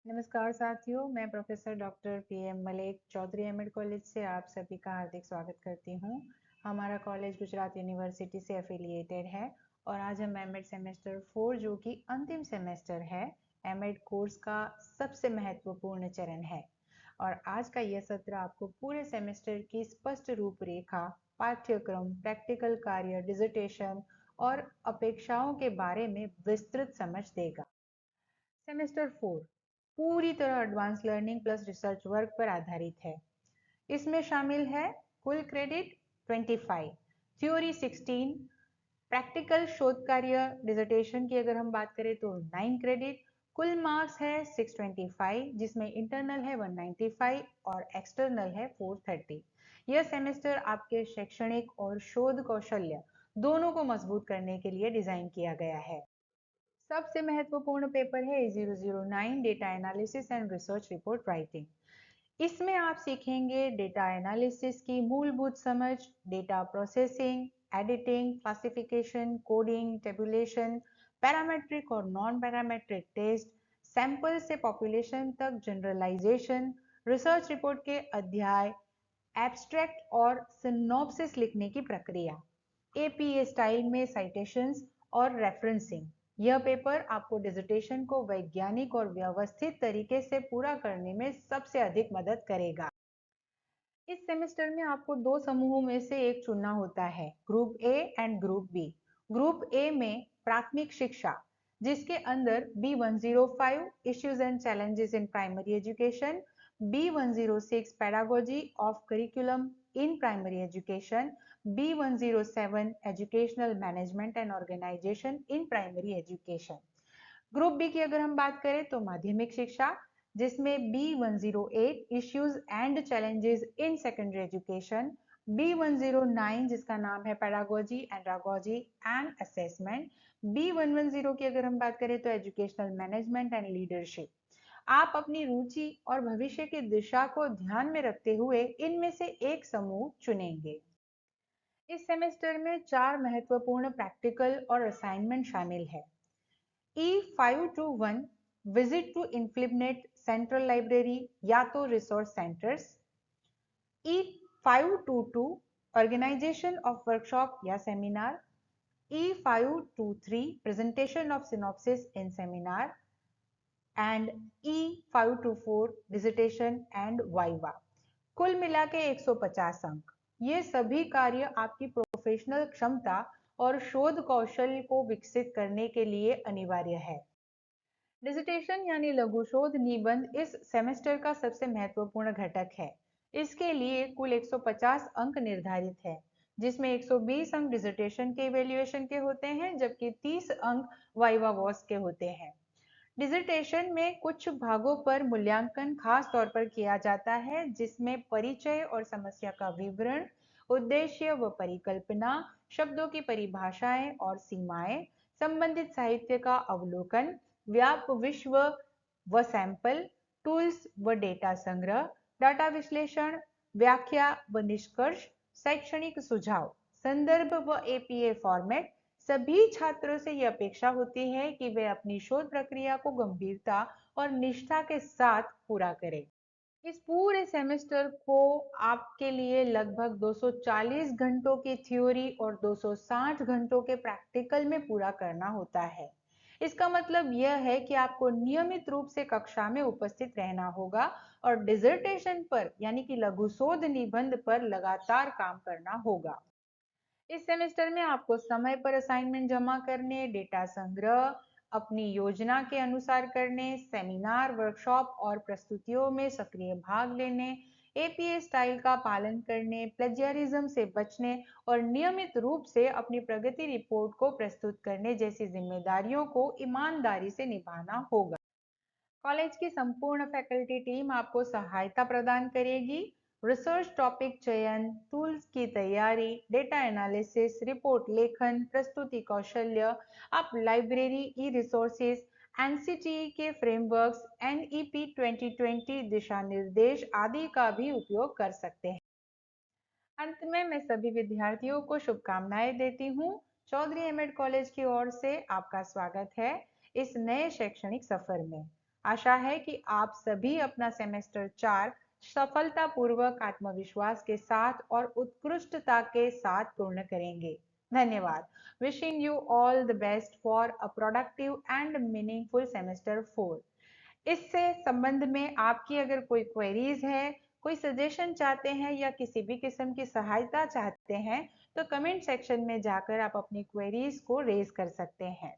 नमस्कार साथियों, मैं professor doctor PM Malik Chaudhary MEd college से आप सभी का हार्दिक स्वागत करती हूँ। हमारा कॉलेज गुजरात यूनिवर्सिटी से एफिलिएटेड है और आज हम एमएड सेमेस्टर 4 जो कि अंतिम सेमेस्टर है, एमएड कोर्स का सबसे महत्वपूर्ण चरण है। और आज का यह सत्र आपको पूरे सेमेस्टर की स्पष्ट रूपरेखा, पाठ्यक्रम, प्रैक्टिकल कार्य, डिसर्टेशन और अपेक्षाओं के बारे में विस्तृत समझ देगा। सेमेस्टर 4 पूरी तरह advance learning plus research work पर आधारित है। इसमें शामिल है कुल क्रेडिट 25, थ्योरी 16, प्रैक्टिकल शोध कार्य डिसर्टेशन की अगर हम बात करें तो 9 क्रेडिट, कुल मार्क्स है 625 जिसमें इंटरनल है 195 और एक्सटर्नल है 430। यह सेमेस्टर आपके शैक्षणिक और शोध कौशल्य दोनों को मजबूत करने के लिए डिजाइन किया गया है। सबसे महत्वपूर्ण पेपर है A009 data analysis and research report writing. इसमें आप सीखेंगे डेटा एनालिसिस की मूलभूत समझ, data processing, editing, classification, coding, tabulation, parametric और नॉन पैरामेट्रिक टेस्ट, सैंपल से पॉपुलेशन तक जनरलाइजेशन, रिसर्च रिपोर्ट के अध्याय, एब्स्ट्रैक्ट और सिनॉप्सिस लिखने की प्रक्रिया, एपीए स्टाइल में साइटेशंस और रेफरेंसिंग। यह पेपर आपको डिसर्टेशन को वैज्ञानिक और व्यवस्थित तरीके से पूरा करने में सबसे अधिक मदद करेगा। इस सेमेस्टर में आपको दो समूहों में से एक चुनना होता है, group A and group B. Group A में प्राथमिक शिक्षा, जिसके अंदर B105 issues and challenges in primary education, B106 pedagogy of curriculum in primary education, B107 educational management and organisation in primary education. Group B की अगर हम बात करें तो माध्यमिक शिक्षा, जिसमें B108 issues and challenges in secondary education, B109 जिसका नाम है pedagogy andragogy and assessment, B110 की अगर हम बात करें तो एजुकेशनल मैनेजमेंट एंड लीडरशिप। आप अपनी रुचि और भविष्य की दिशा को ध्यान में रखते हुए इनमें से एक समूह चुनेंगे। इस सेमेस्टर में 4 महत्वपूर्ण प्रैक्टिकल और असाइनमेंट शामिल है। E521 visit to Inflibnet central library या तो resource centres, E522 organisation of workshop या seminar, E523 presentation of synopsis in seminar and E524 dissertation and viva. कुल मिला के 150 अंक। ये सभी कार्य आपकी प्रोफेशनल क्षमता और शोध कौशल को विकसित करने के लिए अनिवार्य है। डिसर्टेशन यानी लघु शोध निबंध इस सेमेस्टर का सबसे महत्वपूर्ण घटक है। इसके लिए कुल 150 अंक निर्धारित है, जिसमें 120 अंक डिसर्टेशन के इवेल्युएशन के होते हैं जबकि 30 अंक वाइवा वॉस के होते हैं। डिसर्टेशन में कुछ भागों पर मूल्यांकन खास तौर पर किया जाता है, जिसमें परिचय और समस्या का विवरण, उद्देश्य व परिकल्पना, शब्दों की परिभाषाएं और सीमाएं, संबंधित साहित्य का अवलोकन, व्याप विश्व व सैंपल, टूल्स व डेटा संग्रह, डाटा विश्लेषण, व्याख्या व निष्कर्ष, शैक्षणिक सुझाव, संदर्भ व एपीए फॉर्मेट। सभी छात्रों से यह अपेक्षा होती है कि वे अपनी शोध प्रक्रिया को गंभीरता और निष्ठा के साथ पूरा करें। इस पूरे सेमेस्टर को आपके लिए लगभग 240 घंटों की थ्योरी और 260 घंटों के प्रैक्टिकल में पूरा करना होता है। इसका मतलब यह है कि आपको नियमित रूप से कक्षा में उपस्थित रहना होगा और डिसर्टेशन पर यानी कि लघु शोध निबंध पर लगातार काम करना होगा। इस सेमेस्टर में आपको समय पर असाइनमेंट जमा करने, डेटा संग्रह अपनी योजना के अनुसार करने, सेमिनार, वर्कशॉप और प्रस्तुतियों में सक्रिय भाग लेने, एपीए स्टाइल का पालन करने, प्लेजियरिज्म से बचने और नियमित रूप से अपनी प्रगति रिपोर्ट को प्रस्तुत करने जैसी जिम्मेदारियों को ईमानदारी से निभाना होगा। कॉलेज की संपूर्ण फैकल्टी टीम आपको सहायता प्रदान करेगी। रिसर्च टॉपिक चयन, टूल्स की तैयारी, डेटा एनालिसिस, रिपोर्ट लेखन, प्रस्तुति कौशल्य, आप लाइब्रेरी, ई रिसोर्सेज, एनसीटीई के फ्रेमवर्क्स, एनईपी 2020 दिशा निर्देश आदि का भी उपयोग कर सकते हैं। अंत में मैं सभी विद्यार्थियों को शुभकामनाएं देती हूँ। चौधरी एमएड कॉलेज की ओर से आपका स्वागत है इस नए शैक्षणिक सफर में। आशा है कि आप सभी अपना सेमेस्टर 4 सफलतापूर्वक आत्मविश्वास के साथ और उत्कृष्टता के साथ पूर्ण करेंगे। धन्यवाद। Wishing you all the best for a productive and meaningful semester 4। इससे संबंध में आपकी अगर कोई क्वेरीज है, कोई सजेशन चाहते हैं या किसी भी किस्म की सहायता चाहते हैं, तो कमेंट सेक्शन में जाकर आप अपनी क्वेरीज को रेज कर सकते हैं।